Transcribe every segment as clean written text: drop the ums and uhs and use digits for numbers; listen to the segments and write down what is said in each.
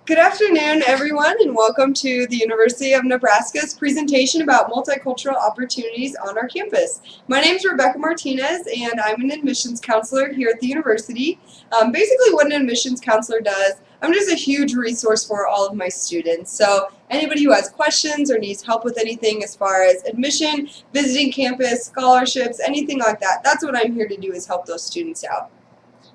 Good afternoon, everyone, and welcome to the University of Nebraska's presentation about multicultural opportunities on our campus. My name is Rebecca Martinez, and I'm an admissions counselor here at the university. Basically, what an admissions counselor does, I'm just a huge resource for all of my students. So anybody who has questions or needs help with anything as far as admission, visiting campus, scholarships, anything like that, that's what I'm here to do, is help those students out.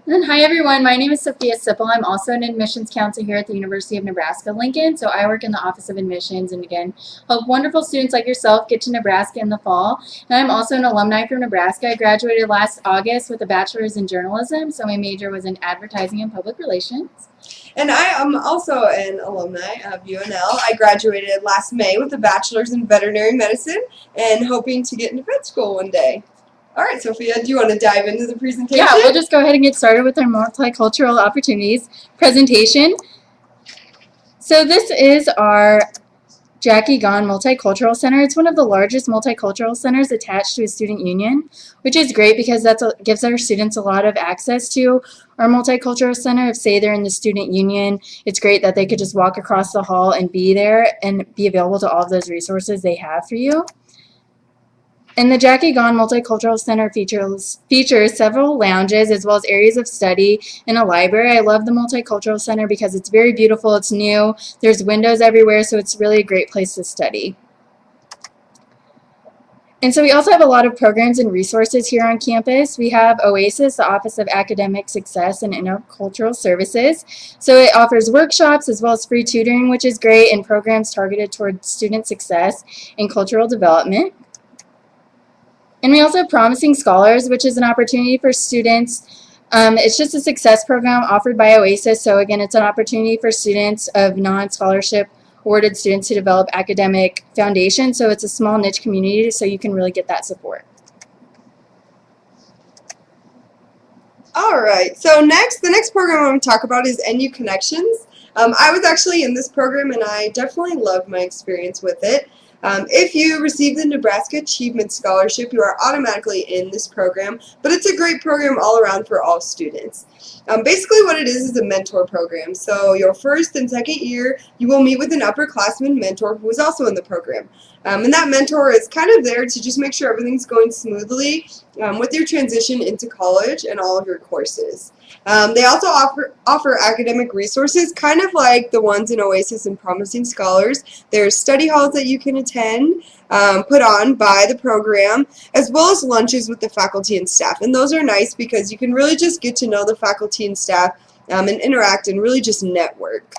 And hi everyone, my name is Sophia Sipple. I'm also an admissions counselor here at the University of Nebraska-Lincoln. So I work in the Office of Admissions and again help wonderful students like yourself get to Nebraska in the fall. And I'm also an alumni from Nebraska. I graduated last August with a bachelor's in journalism, so my major was in advertising and public relations. And I am also an alumni of UNL. I graduated last May with a bachelor's in veterinary medicine and hoping to get into vet school one day. All right, Sophia, do you want to dive into the presentation? Yeah, we'll just go ahead and get started with our multicultural opportunities presentation. So this is our Jackie Gahn Multicultural Center. It's one of the largest multicultural centers attached to a student union, which is great because that gives our students a lot of access to our multicultural center. If, say, they're in the student union, it's great that they could just walk across the hall and be there and be available to all of those resources they have for you. And the Jackie Gahn Multicultural Center features several lounges as well as areas of study and a library. I love the Multicultural Center because it's very beautiful, it's new, there's windows everywhere, so it's really a great place to study. And so we also have a lot of programs and resources here on campus. We have OASIS, the Office of Academic Success and Intercultural Services. So it offers workshops as well as free tutoring, which is great, and programs targeted towards student success and cultural development. And we also have Promising Scholars, which is an opportunity for students. It's just a success program offered by OASIS. So again, it's an opportunity for students of non-scholarship awarded students to develop academic foundation. So it's a small niche community, so you can really get that support. All right, so the next program I'm going to talk about is NU Connections. I was actually in this program, and I definitely loved my experience with it. If you receive the Nebraska Achievement Scholarship, you are automatically in this program, but it's a great program all around for all students. Basically what it is a mentor program. So your first and second year, you will meet with an upperclassman mentor who is also in the program. And that mentor is kind of there to just make sure everything's going smoothly with your transition into college and all of your courses. They also offer academic resources, kind of like the ones in OASIS and Promising Scholars. There's study halls that you can attend, put on by the program, as well as lunches with the faculty and staff. And those are nice because you can really just get to know the faculty and staff and interact and really just network.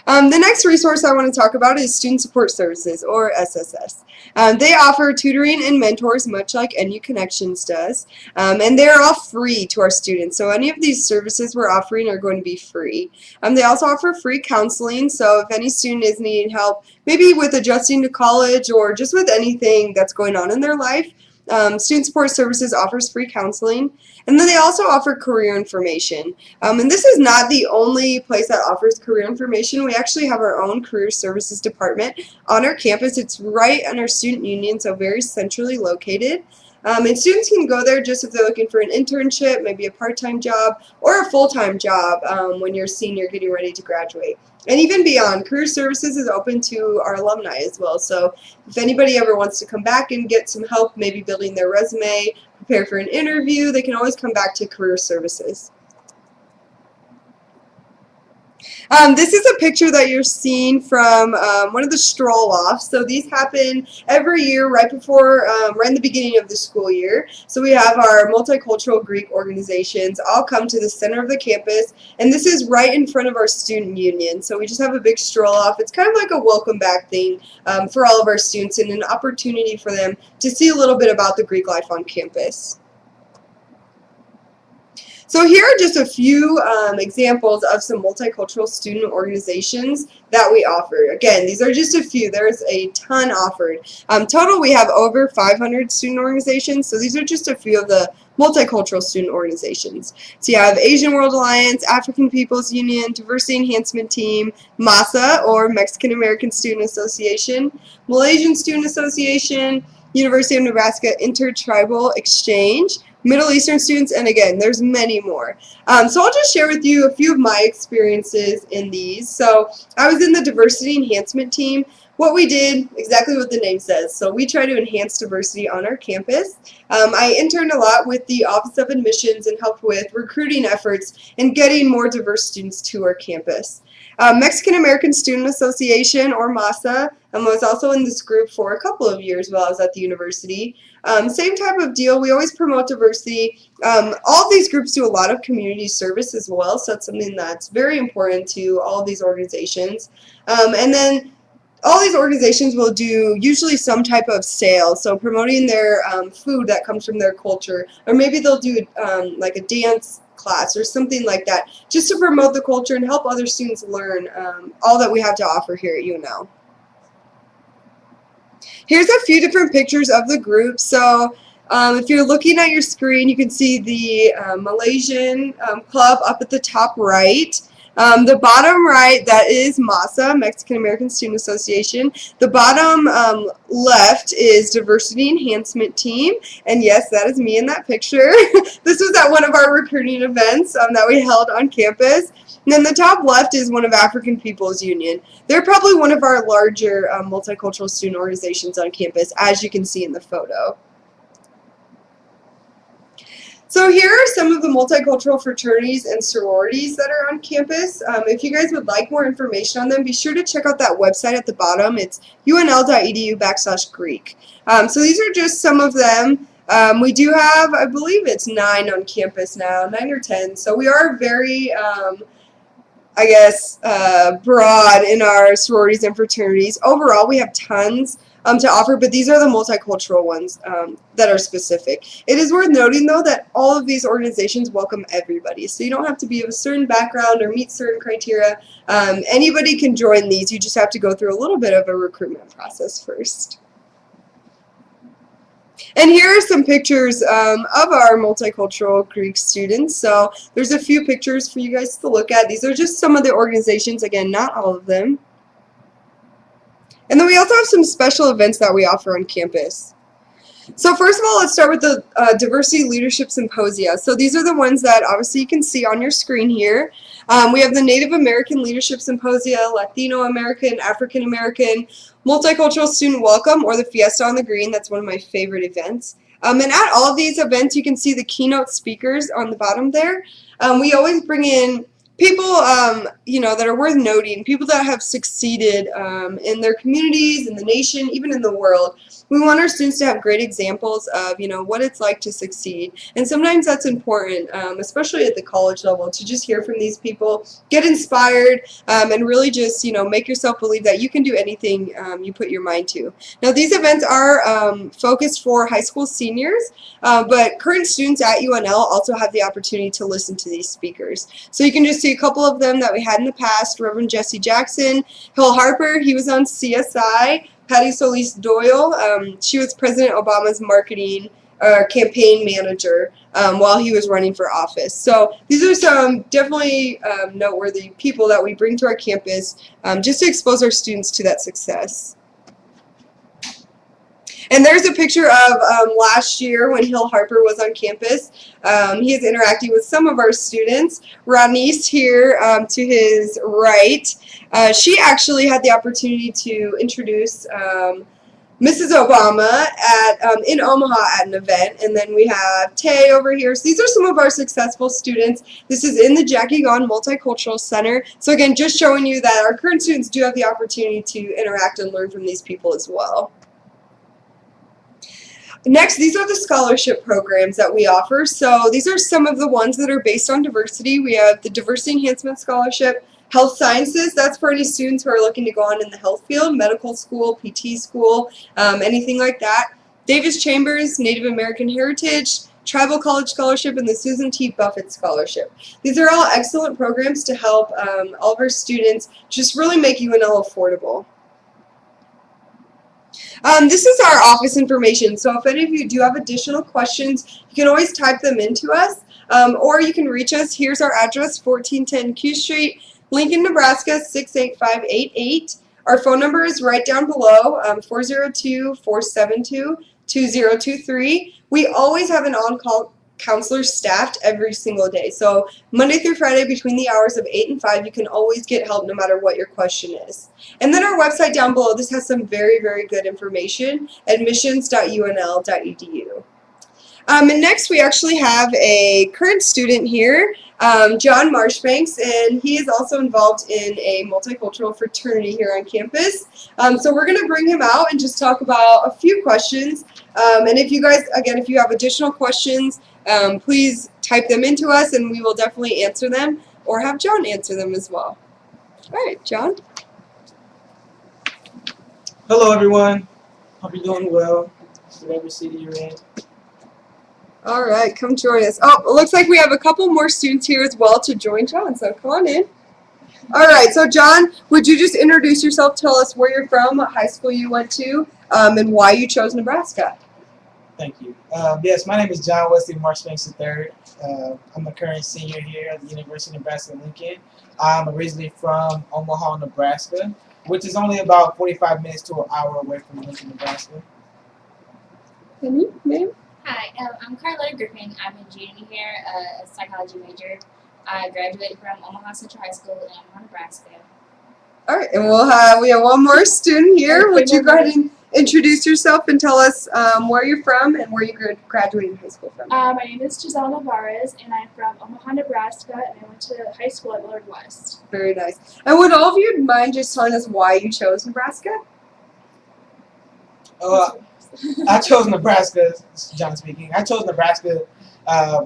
The next resource I want to talk about is Student Support Services, or SSS. They offer tutoring and mentors, much like NU Connections does, and they're all free to our students. So any of these services we're offering are going to be free. They also offer free counseling, so if any student is needing help, maybe with adjusting to college or just with anything that's going on in their life, Student Support Services offers free counseling, and then they also offer career information. And this is not the only place that offers career information. We actually have our own career services department on our campus. It's right on our student union, so very centrally located. And students can go there just if they're looking for an internship, maybe a part-time job, or a full-time job when you're a senior getting ready to graduate. And even beyond, career services is open to our alumni as well. So if anybody ever wants to come back and get some help, maybe building their resume, prepare for an interview, they can always come back to career services. This is a picture that you're seeing from one of the stroll-offs. So these happen every year right before, right in the beginning of the school year. So we have our multicultural Greek organizations all come to the center of the campus, and this is right in front of our student union. So we just have a big stroll-off. It's kind of like a welcome back thing for all of our students and an opportunity for them to see a little bit about the Greek life on campus. So here are just a few examples of some multicultural student organizations that we offer. Again, these are just a few. There's a ton offered. Total, we have over 500 student organizations, so these are just a few of the multicultural student organizations. So you have Asian World Alliance, African People's Union, Diversity Enhancement Team, MASA, or Mexican American Student Association, Malaysian Student Association, University of Nebraska Intertribal Exchange, Middle Eastern students, and again, there's many more. So I'll just share with you a few of my experiences in these. So I was in the diversity enhancement team. What we did, exactly what the name says. So we try to enhance diversity on our campus. I interned a lot with the Office of Admissions and helped with recruiting efforts and getting more diverse students to our campus. Mexican American Student Association, or MASA, was also in this group for a couple of years while I was at the university. Same type of deal. We always promote diversity. All of these groups do a lot of community service as well, so that's something that's very important to all of these organizations. And then all these organizations will do usually some type of sale, so promoting their food that comes from their culture, or maybe they'll do like a dance class or something like that, just to promote the culture and help other students learn all that we have to offer here at UNL. Here's a few different pictures of the group. So if you're looking at your screen, you can see the Malaysian club up at the top right. The bottom right, that is MASA, Mexican American Student Association. The bottom left is Diversity Enhancement Team, and yes, that is me in that picture. This was at one of our recruiting events that we held on campus. And then the top left is one of African People's Union. They're probably one of our larger multicultural student organizations on campus, as you can see in the photo. So here are some of the multicultural fraternities and sororities that are on campus. If you guys would like more information on them, be sure to check out that website at the bottom. It's unl.edu/Greek. So these are just some of them. We do have, I believe it's 9 on campus now, 9 or 10. So we are very, I guess, broad in our sororities and fraternities. Overall, we have tons to offer, but these are the multicultural ones that are specific. It is worth noting, though, that all of these organizations welcome everybody, so you don't have to be of a certain background or meet certain criteria. Anybody can join these. You just have to go through a little bit of a recruitment process first. And here are some pictures of our multicultural Greek students. So there's a few pictures for you guys to look at. These are just some of the organizations, again, not all of them. And then we also have some special events that we offer on campus. So first of all, let's start with the Diversity Leadership Symposia. So these are the ones that obviously you can see on your screen here. We have the Native American Leadership Symposia, Latino American, African American, Multicultural Student Welcome, or the Fiesta on the Green. That's one of my favorite events. And at all of these events, you can see the keynote speakers on the bottom there. We always bring in people, that are worth noting, people that have succeeded in their communities, in the nation, even in the world. We want our students to have great examples of, what it's like to succeed. And sometimes that's important, especially at the college level, to just hear from these people, get inspired, and really just, make yourself believe that you can do anything you put your mind to. Now, these events are focused for high school seniors, but current students at UNL also have the opportunity to listen to these speakers. So you can just see a couple of them that we had in the past. Reverend Jesse Jackson, Hill Harper, he was on CSI. Patty Solis Doyle, she was President Obama's marketing campaign manager while he was running for office. So these are some definitely noteworthy people that we bring to our campus just to expose our students to that success. And there's a picture of last year when Hill Harper was on campus. He is interacting with some of our students. Ronise here to his right. She actually had the opportunity to introduce Mrs. Obama in Omaha at an event. And then we have Tay over here. So these are some of our successful students. This is in the Jackie Gahn Multicultural Center. So again, just showing you that our current students do have the opportunity to interact and learn from these people as well. Next, these are the scholarship programs that we offer. So these are some of the ones that are based on diversity. We have the Diversity Enhancement Scholarship, Health Sciences, that's for any students who are looking to go on in the health field, medical school, PT school, anything like that. Davis Chambers, Native American Heritage, Tribal College Scholarship, and the Susan T. Buffett Scholarship. These are all excellent programs to help all of our students just really make UNL affordable. This is our office information, so if any of you do have additional questions, you can always type them into us, or you can reach us. Here's our address, 1410 Q Street, Lincoln, Nebraska, 68588. Our phone number is right down below, 402-472-2023. We always have an on-call counselors staffed every single day. So Monday through Friday between the hours of 8 and 5, you can always get help no matter what your question is. And then our website down below, this has some very, very good information, admissions.unl.edu. And next we actually have a current student here, John Marshbanks, and he is also involved in a multicultural fraternity here on campus. So we're going to bring him out and just talk about a few questions. And if you guys, again, if you have additional questions, please type them into us and we will definitely answer them or have John answer them as well. All right, John. Hello, everyone. Hope you're doing well, whatever city you're in. All right, come join us. Oh, it looks like we have a couple more students here as well to join John, so come on in. All right, so John, would you just introduce yourself, tell us where you're from, what high school you went to, and why you chose Nebraska? Thank you. Yes, my name is John Wesley Marshbanks III. I'm a current senior here at the University of Nebraska-Lincoln. I'm originally from Omaha, Nebraska, which is only about 45 minutes to an hour away from Lincoln, Nebraska. And you, ma'am? Hi, I'm Carlotta Griffin. I'm a junior here, a psychology major. I graduated from Omaha Central High School in Omaha, Nebraska. All right, and we have one more student here. Would you go ahead and introduce yourself and tell us where you're from and where you graduated high school from? My name is Giselle Navarez, and I'm from Omaha, Nebraska, and I went to high school at Willard West. Very nice. And would all of you mind just telling us why you chose Nebraska? I chose Nebraska, this is John speaking. I chose Nebraska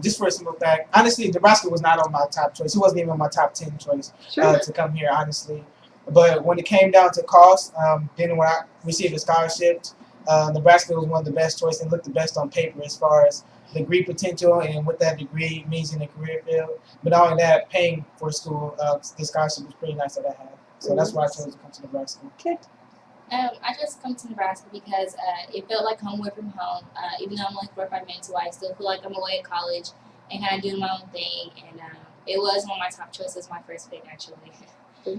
just for a simple fact. Honestly, Nebraska was not on my top choice. It wasn't even on my top 10 choice to come here, honestly. But when it came down to cost, then when I received a scholarship, Nebraska was one of the best choices and looked the best on paper as far as degree potential and what that degree means in the career field. But not only that, paying for school, the scholarship was pretty nice that I had. So that's why I chose to come to Nebraska. Okay. I just come to Nebraska because it felt like home away from home. Even though I'm only 45 minutes away, I still feel like I'm away at college and kind of doing my own thing. And it was one of my top choices, my first pick actually. So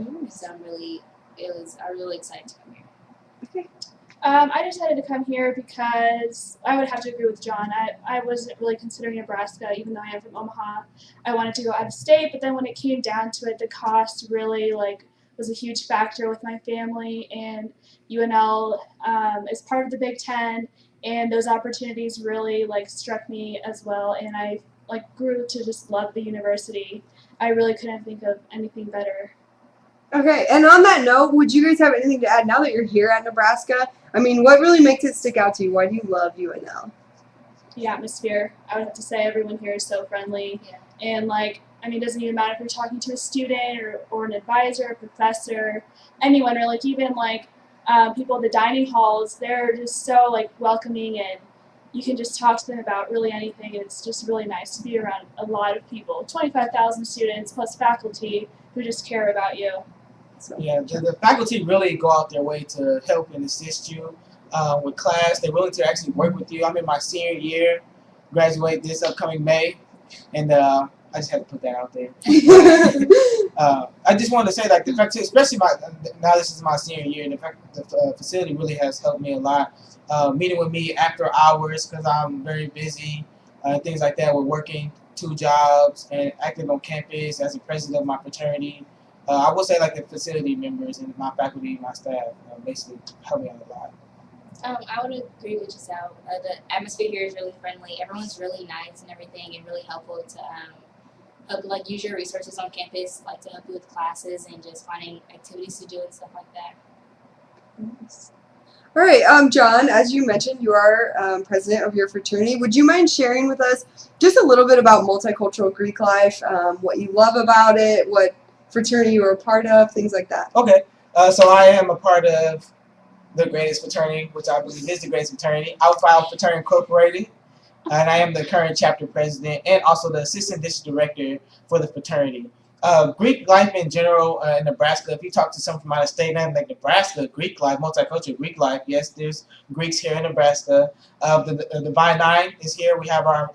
I'm really excited to come here. Okay. I decided to come here because I would have to agree with John. I wasn't really considering Nebraska, even though I am from Omaha. I wanted to go out of state, but then when it came down to it, the cost really was a huge factor with my family, and UNL is part of the Big Ten, and those opportunities really struck me as well, and I grew to just love the university. I really couldn't think of anything better. Okay, and on that note, would you guys have anything to add now that you're here at Nebraska? I mean, what really makes it stick out to you? Why do you love UNL? The atmosphere. I would have to say everyone here is so friendly, and it doesn't even matter if you're talking to a student or an advisor, a professor, anyone, or even people in the dining halls. They're just so welcoming, and you can just talk to them about really anything. And it's just really nice to be around a lot of people, 25,000 students plus faculty who just care about you. So. Yeah, the faculty really go out their way to help and assist you with class. They're willing to actually work with you. I'm in my senior year, graduate this upcoming May, and I just had to put that out there. I just wanted to say, the fact, especially now this is my senior year, the fact that the facility really has helped me a lot. Meeting with me after hours because I'm very busy, things like that. We're working 2 jobs and active on campus as a president of my fraternity. I will say the facility members and my faculty, my staff, basically help me out a lot. I would agree with Giselle. The atmosphere here is really friendly. Everyone's really nice and everything, and really helpful to help use your resources on campus, to help you with classes and just finding activities to do and stuff like that. Nice. All right, John, as you mentioned, you are president of your fraternity. Would you mind sharing with us just a little bit about multicultural Greek life, what you love about it, what fraternity you are a part of, things like that? Okay, so I am a part of the greatest fraternity, which I believe is the greatest fraternity, Alpha Phi Fraternity Incorporated, and I am the current chapter president and also the assistant district director for the fraternity. Greek life in general in Nebraska, if you talk to someone from out of state, Nebraska, Greek life, multicultural Greek life, yes, there's Greeks here in Nebraska. The Divine Nine is here. We have our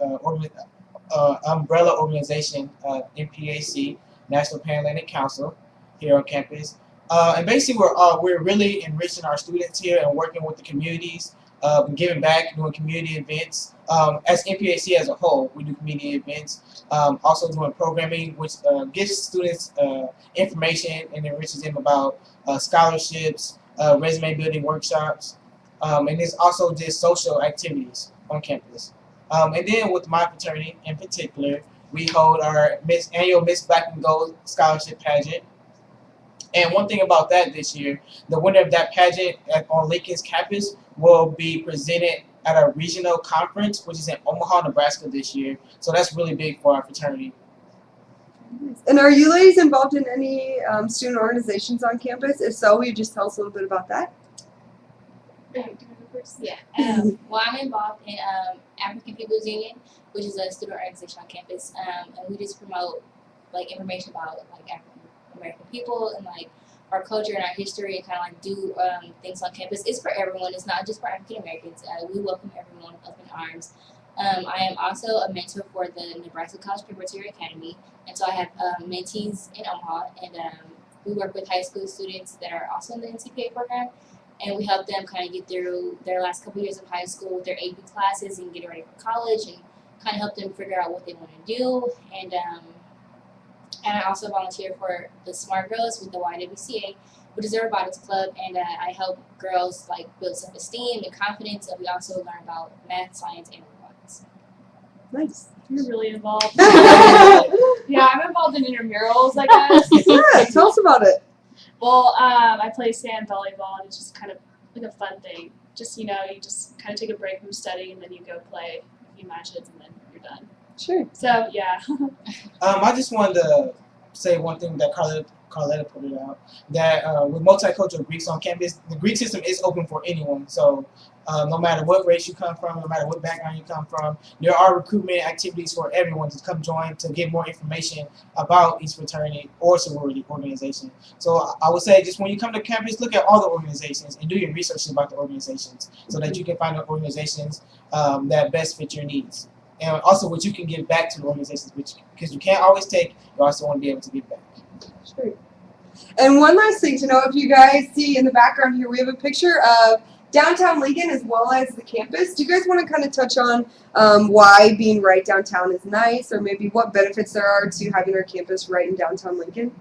umbrella organization, NPAC, National Pan-Atlantic Council, here on campus. And basically, we're really enriching our students here and working with the communities giving back, doing community events. As NPAC as a whole, we do community events. Also doing programming, which gives students information and enriches them about scholarships, resume building workshops, and there's also just social activities on campus. And then with my fraternity in particular, we hold our annual Miss Black and Gold Scholarship Pageant. And one thing about that this year, the winner of that pageant on Lincoln's campus will be presented at a regional conference, which is in Omaha, Nebraska this year. So that's really big for our fraternity. And are you ladies involved in any student organizations on campus? If so, will you just tell us a little bit about that? Yeah. Well, I'm involved in African People's Union, which is a student organization on campus, and we just promote like information about like African American people and like our culture and our history, and kind of like do things on campus. It's for everyone. It's not just for African Americans. We welcome everyone with open arms. I am also a mentor for the Nebraska College Preparatory Academy, and so I have mentees in Omaha, and we work with high school students that are also in the NCPA program, and we help them kind of get through their last couple years of high school with their AP classes and get ready for college, and kind of help them figure out what they want to do. And I also volunteer for the Smart Girls with the YWCA, which is a robotics club, and I help girls like build self-esteem and confidence, and we also learn about math, science, and robotics. Nice. You're really involved. Yeah, I'm involved in intramurals, I guess. Yeah, tell us about it. Well, I play sand volleyball, and it's just kind of like a fun thing. Just, you just kind of take a break from studying, and then you go play a few matches, and then you're done. Sure. So, yeah. I just wanted to say one thing that Carletta put it out, that with multicultural Greeks on campus, the Greek system is open for anyone. So no matter what race you come from, no matter what background you come from, there are recruitment activities for everyone to come join to get more information about each fraternity or sorority organization. So I would say just when you come to campus, look at all the organizations and do your research about the organizations so that you can find the organizations that best fit your needs. And also what you can give back to the organizations, because you can't always take, you also want to be able to give back. Sure. And one last thing to know, if you guys see in the background here, we have a picture of downtown Lincoln as well as the campus. Do you guys want to kind of touch on why being right downtown is nice, or maybe what benefits there are to having our campus right in downtown Lincoln?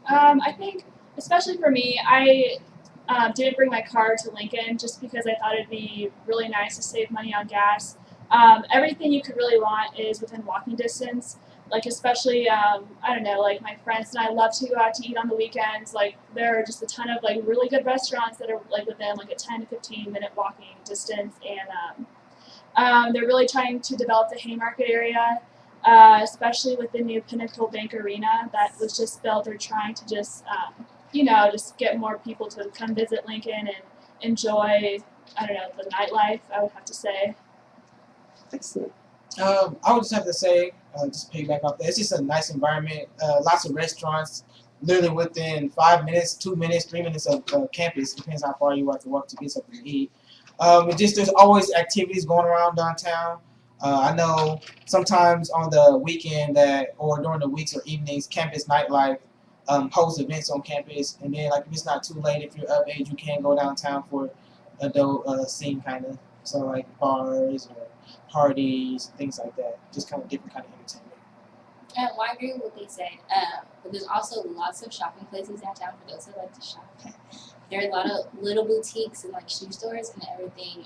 I think, especially for me, I didn't bring my car to Lincoln just because I thought it'd be really nice to save money on gas. Everything you could really want is within walking distance. Like especially, I don't know, like my friends and I love to go out to eat on the weekends. Like there are just a ton of like really good restaurants that are like within like a 10 to 15 minute walking distance, and they're really trying to develop the Haymarket area, especially with the new Pinnacle Bank Arena that was just built. They're trying to just, just get more people to come visit Lincoln and enjoy, I don't know, the nightlife, I would have to say. Excellent. I would just have to say, just piggyback off that, it's just a nice environment. Lots of restaurants, literally within 5 minutes, 2 minutes, 3 minutes of campus. Depends how far you have to walk to get something to eat. There's always activities going around downtown. I know sometimes on the weekend or during the weeks or evenings, campus nightlife hosts events on campus. And then, like, if it's not too late, if you're of age, you can go downtown for adult scene kind of. So, like, bars or parties, things like that. Just kind of different kind of entertainment. Well, I agree with what they said. But there's also lots of shopping places downtown for those who like to shop. There are a lot of little boutiques and like shoe stores and everything.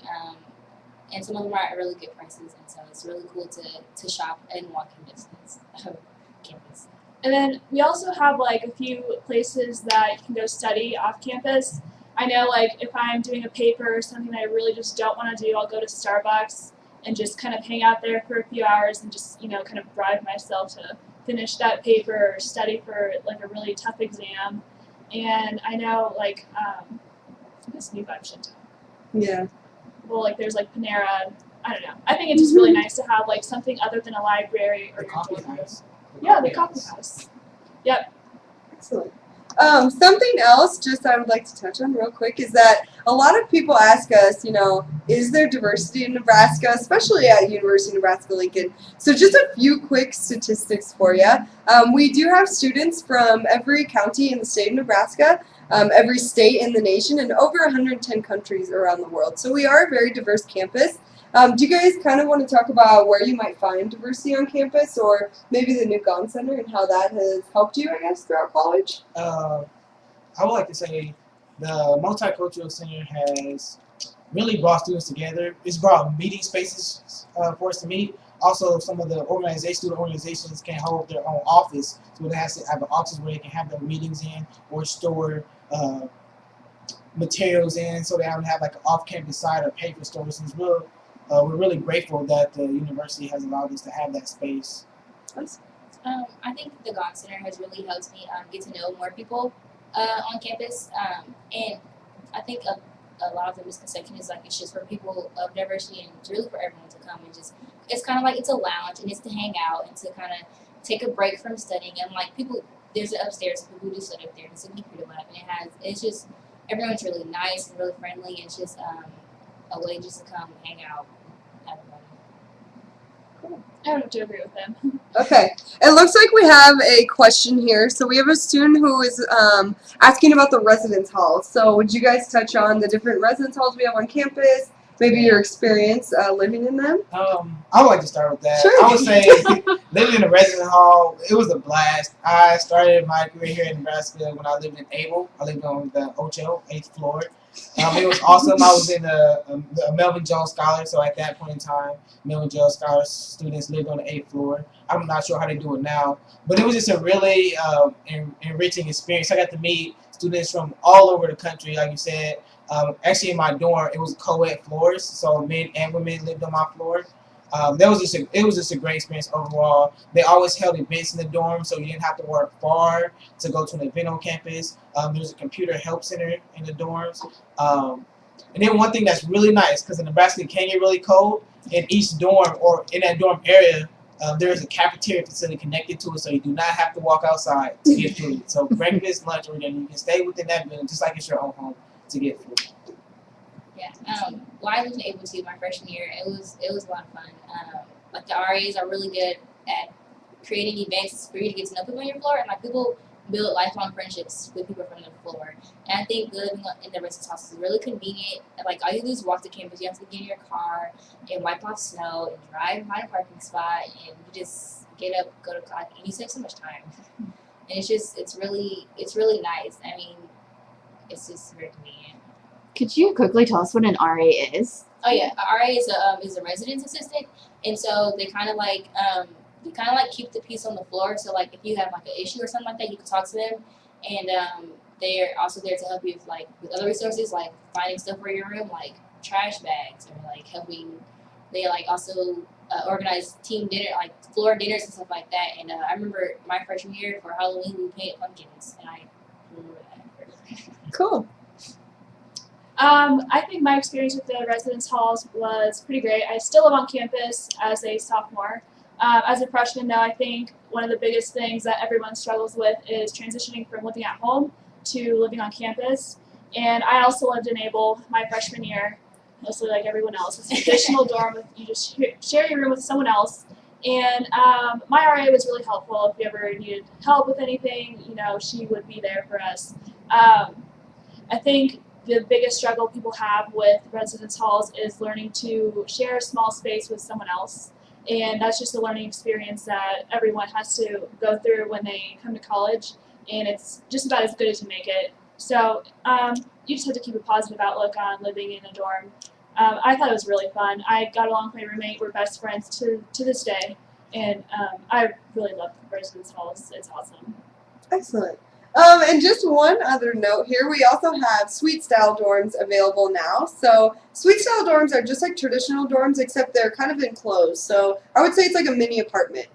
And some of them are at really good prices, and so it's really cool to shop in walking distance of campus. And then we also have like a few places that you can go study off campus. I know like if I'm doing a paper or something that I really just don't want to do, I'll go to Starbucks and just kind of hang out there for a few hours and just, kind of bribe myself to finish that paper or study for like a really tough exam. And I know like this new vibe should tell. Yeah. Well, like there's like Panera. I don't know. I think it's just really nice to have like something other than a library or The coffee house. Yeah, the coffee house. Yep. Excellent. Something else just I would like to touch on real quick is that a lot of people ask us, is there diversity in Nebraska, especially at University of Nebraska-Lincoln? So just a few quick statistics for you. We do have students from every county in the state of Nebraska, every state in the nation, and over 110 countries around the world. So we are a very diverse campus. Do you guys kind of want to talk about where you might find diversity on campus, or maybe the new Gone Center and how that has helped you, I guess, throughout college? I would like to say the Multicultural Center has really brought students together. It's brought meeting spaces for us to meet. Also, some of the student organizations can hold their own office, so they have to have an office where they can have their meetings in or store materials in, so they don't have like an off-campus side or paper stores. And we're really grateful that the university has allowed us to have that space. I think the Gone Center has really helped me get to know more people on campus, and I think a lot of the misconception is like it's just for people of diversity, and it's really for everyone to come and just. It's kind of like it's a lounge and it's to hang out and to kind of take a break from studying, and like there's an upstairs so people do study up there. It's a computer lab, and it's just everyone's really nice and really friendly. It's just a way just to come hang out. I would have to agree with them. Okay, it looks like we have a question here. So we have a student who is asking about the residence halls. So would you guys touch on the different residence halls we have on campus? Maybe your experience living in them? I would like to start with that. Sure. I would say living in a resident hall, it was a blast. I started my career here in Nebraska when I lived in Able. I lived on the Ocho, 8th floor. It was awesome. I was in a Melvin Jones Scholar, so at that point in time, Melvin Jones Scholar students lived on the 8th floor. I'm not sure how they do it now, but it was just a really enriching experience. I got to meet students from all over the country, like you said. Actually, in my dorm, it was co-ed floors, so men and women lived on my floor. It was just a great experience overall. They always held events in the dorm, so you didn't have to work far to go to an event on campus. There's a computer help center in the dorms. And then one thing that's really nice, because in Nebraska it can get really cold, in each dorm or in that dorm area, there is a cafeteria facility connected to it, so you do not have to walk outside to get food. So breakfast, lunch, or dinner, you can stay within that building just like it's your own home to get food. Yeah. Well, I was able to my freshman year. It was a lot of fun. Like the RAs are really good at creating events for you to get to know people on your floor, and like people build lifelong friendships with people from the floor. And I think living in the residence house is really convenient. Like all you do is walk to campus. You have to get in your car and wipe off snow and drive find a parking spot, and you just get up, go to class, and you save so much time. And it's really nice. I mean, it's just very convenient. Could you quickly tell us what an RA is? Oh yeah, a RA is a residence assistant, and so they kind of like keep the peace on the floor. So like if you have like an issue or something like that, you can talk to them, and they're also there to help you with other resources like finding stuff for your room, like trash bags, or like helping. They like also organize team dinner, like floor dinners and stuff like that. And I remember my freshman year for Halloween we painted pumpkins, and I remember that. Cool. I think my experience with the residence halls was pretty great. I still live on campus as a sophomore. As a freshman, though, I think one of the biggest things that everyone struggles with is transitioning from living at home to living on campus. And I also lived in Able my freshman year, mostly like everyone else. It's an additional dorm. You just share your room with someone else. And my RA was really helpful. If you ever needed help with anything, she would be there for us. I think the biggest struggle people have with residence halls is learning to share a small space with someone else. And that's just a learning experience that everyone has to go through when they come to college. And it's just about as good as you make it. So you just have to keep a positive outlook on living in a dorm. I thought it was really fun. I got along with my roommate. We're best friends to this day. And I really love residence halls. It's awesome. Excellent. And just one other note here, we also have suite style dorms available now. So suite style dorms are just like traditional dorms, except they're kind of enclosed. So I would say it's like a mini apartment.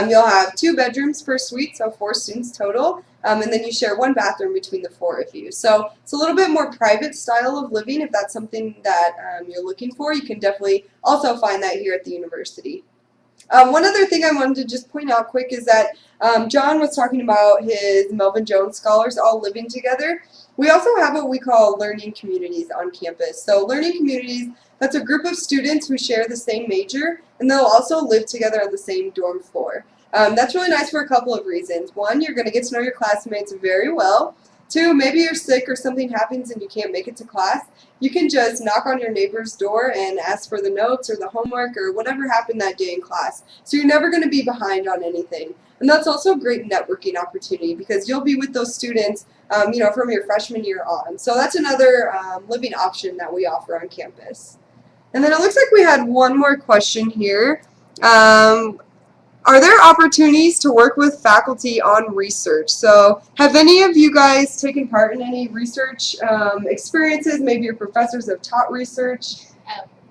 You'll have 2 bedrooms per suite, so 4 students total, and then you share 1 bathroom between the 4 of you. So it's a little bit more private style of living. If that's something that you're looking for, you can definitely also find that here at the university. One other thing I wanted to just point out quick is that John was talking about his Melvin Jones scholars all living together. We also have what we call learning communities on campus. So learning communities, that's a group of students who share the same major, and they'll also live together on the same dorm floor. That's really nice for a couple of reasons. One, you're going to get to know your classmates very well. Two, maybe you're sick or something happens and you can't make it to class. You can just knock on your neighbor's door and ask for the notes or the homework or whatever happened that day in class. So you're never going to be behind on anything. And that's also a great networking opportunity because you'll be with those students, from your freshman year on. So that's another living option that we offer on campus. And then it looks like we had one more question here. Are there opportunities to work with faculty on research? So have any of you guys taken part in any research experiences? Maybe your professors have taught research?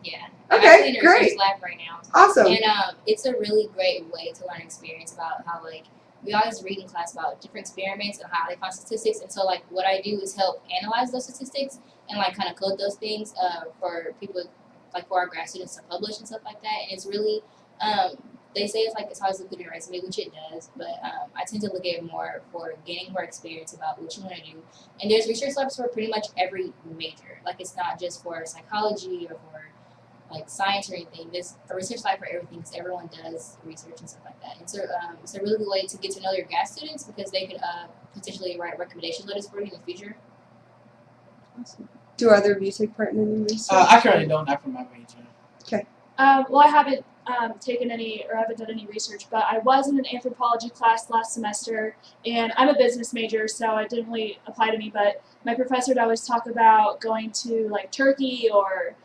Yeah. I'm Okay, actually in a great. research lab right now. Awesome. And it's a really great way to learn experience about how, like, we always read in class about different experiments and how they find statistics. And so, like, what I do is help analyze those statistics and, like, kind of code those things for people, like, for our grad students to publish and stuff like that. And it's really, they say it's like it's always look good in your resume, which it does, but I tend to look at it more for gaining more experience about what you want to do. And there's research labs for pretty much every major. Like, it's not just for psychology or for like science or anything. There's a research lab for everything because everyone does research and stuff like that. And so it's a really good way to get to know your grad students because they could potentially write recommendation letters for you in the future. Awesome. Do either of you take part in any research? I currently don't, not for my major. Okay. Well, I haven't taken any or haven't done any research, but I was in an anthropology class last semester, and I'm a business major, so it didn't really apply to me, but my professor would always talk about going to like Turkey or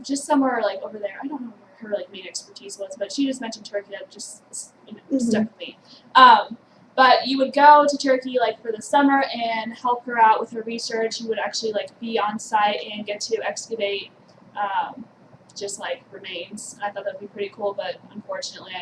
just somewhere like over there. I don't know where her like main expertise was, but she just mentioned Turkey. That just stuck with me. But you would go to Turkey like for the summer and help her out with her research. You would actually like be on site and get to excavate just like remains. I thought that'd be pretty cool, but unfortunately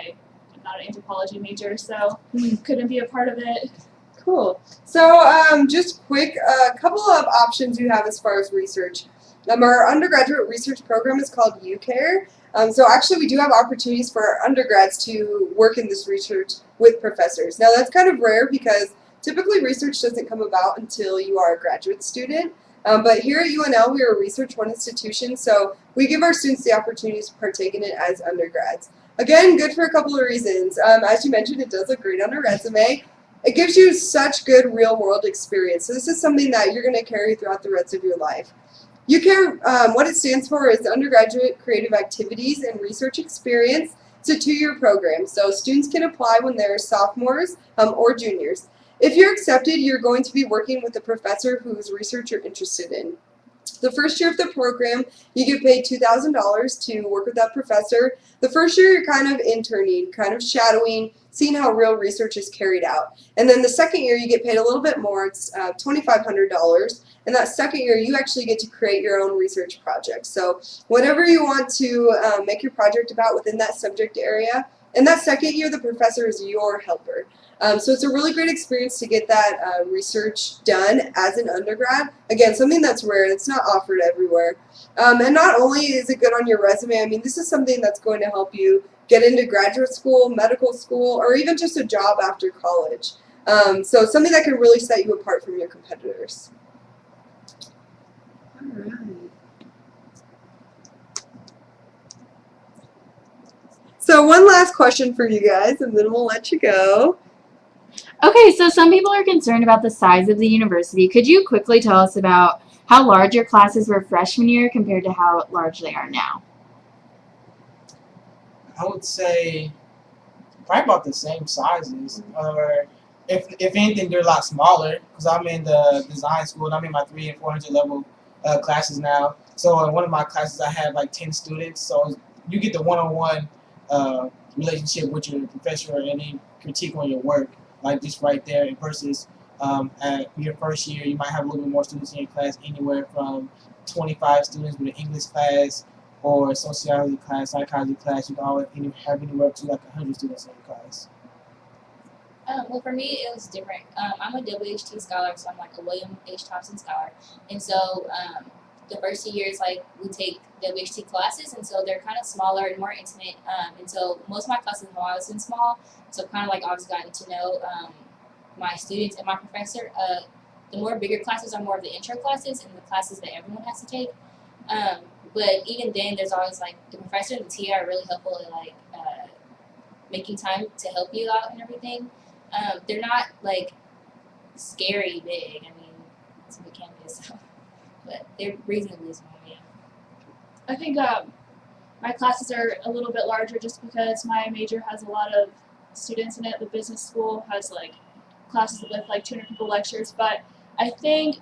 I'm not an anthropology major, so couldn't be a part of it. Cool. So just quick, a couple of options you have as far as research. Our undergraduate research program is called UCARE. So actually we do have opportunities for our undergrads to work in this research with professors. Now that's kind of rare because typically research doesn't come about until you are a graduate student. But here at UNL we are a Research 1 institution, so we give our students the opportunities to partake in it as undergrads. Again, good for a couple of reasons. As you mentioned, it does look great on a resume. It gives you such good real-world experience. So this is something that you're going to carry throughout the rest of your life. UCARE, what it stands for is Undergraduate Creative Activities and Research Experience. It's a 2-year program, so students can apply when they're sophomores or juniors. If you're accepted, you're going to be working with a professor whose research you're interested in. The first year of the program, you get paid $2,000 to work with that professor. The first year, you're kind of interning, kind of shadowing, seeing how real research is carried out. And then the second year, you get paid a little bit more. It's $2,500. And that second year, you actually get to create your own research project. So whatever you want to make your project about within that subject area. In that second year, the professor is your helper. So it's a really great experience to get that research done as an undergrad. Again, something that's rare. It's not offered everywhere. And not only is it good on your resume, I mean, this is something that's going to help you get into graduate school, medical school, or even just a job after college. So something that can really set you apart from your competitors. All right. So one last question for you guys, and then we'll let you go. Okay, so some people are concerned about the size of the university. Could you quickly tell us about how large your classes were freshman year compared to how large they are now? I would say probably about the same sizes, or if anything, they're a lot smaller because I'm in the design school and I'm in my 300 and 400 level classes now. So in one of my classes, I had like 10 students. So you get the one-on-one relationship with your professor and any critique on your work, like just right there. Versus at your first year, you might have a little bit more students in your class, anywhere from 25 students with an English class or a sociology class, psychology class. You can always have anywhere up to like 100 students in your class. Well, for me, it was different. I'm a WHT scholar, so I'm like a William H. Thompson scholar. And so the first 2 years, like, we take WHT classes, and so they're kind of smaller and more intimate. And so most of my classes have always been small, so kind of like I've gotten to know my students and my professor. The more bigger classes are more of the intro classes and the classes that everyone has to take. But even then, there's always like the professor and the TA are really helpful in like making time to help you out and everything. They're not like scary big. I mean, it's a big campus, so, but they're reasonably small. Yeah. I think my classes are a little bit larger just because my major has a lot of students in it. The business school has like classes with like 200 people lectures, but I think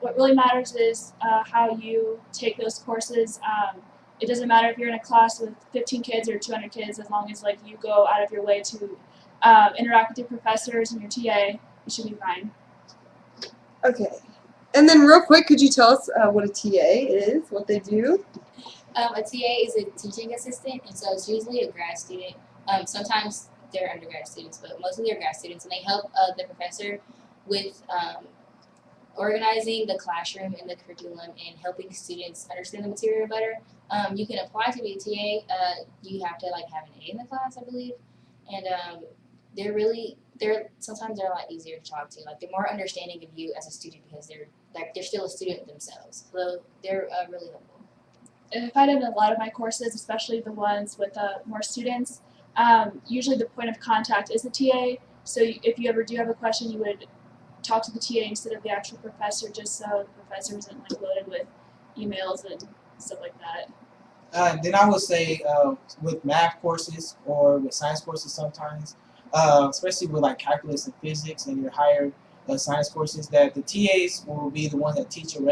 what really matters is how you take those courses. It doesn't matter if you're in a class with 15 kids or 200 kids, as long as like you go out of your way to interact with your professors and your TA, you should be fine. Okay. And then real quick, could you tell us what a TA is, what they do? A TA is a teaching assistant, and so it's usually a grad student. Sometimes they're undergrad students, but mostly they're grad students, and they help the professor with organizing the classroom and the curriculum and helping students understand the material better. You can apply to be a TA. You have to like have an A in the class, I believe, and sometimes they're a lot easier to talk to. Like they're more understanding of you as a student because they're still a student themselves. So they're really helpful. And if I did a lot of my courses, especially the ones with more students, usually the point of contact is the TA. So if you ever do have a question, you would talk to the TA instead of the actual professor, just so the professor isn't like loaded with emails and stuff like that. Then I would say with math courses or with science courses sometimes, especially with like calculus and physics and your higher science courses, that the TAs will be the ones that teach your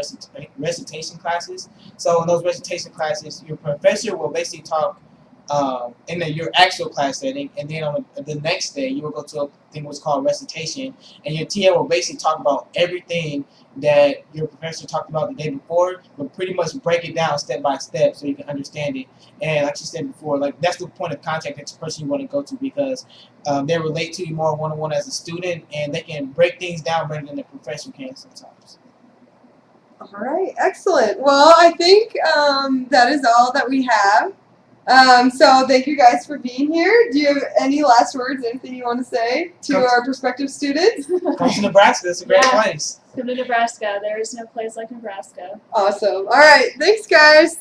recitation classes. So in those recitation classes, your professor will basically talk in your actual class setting, and then on the next day you will go to a thing what's called recitation, and your TA will basically talk about everything that your professor talked about the day before, but pretty much break it down step by step so you can understand it. And like you said before, like that's the point of contact, that's the person you want to go to, because they relate to you more one-on-one as a student, and they can break things down better than the professor can sometimes. All right, excellent. Well, I think that is all that we have. So thank you guys for being here. Do you have any last words, anything you want to say to our prospective students? Come to Nebraska, it's a great place. Come to Nebraska. There is no place like Nebraska. Awesome. All right, thanks guys.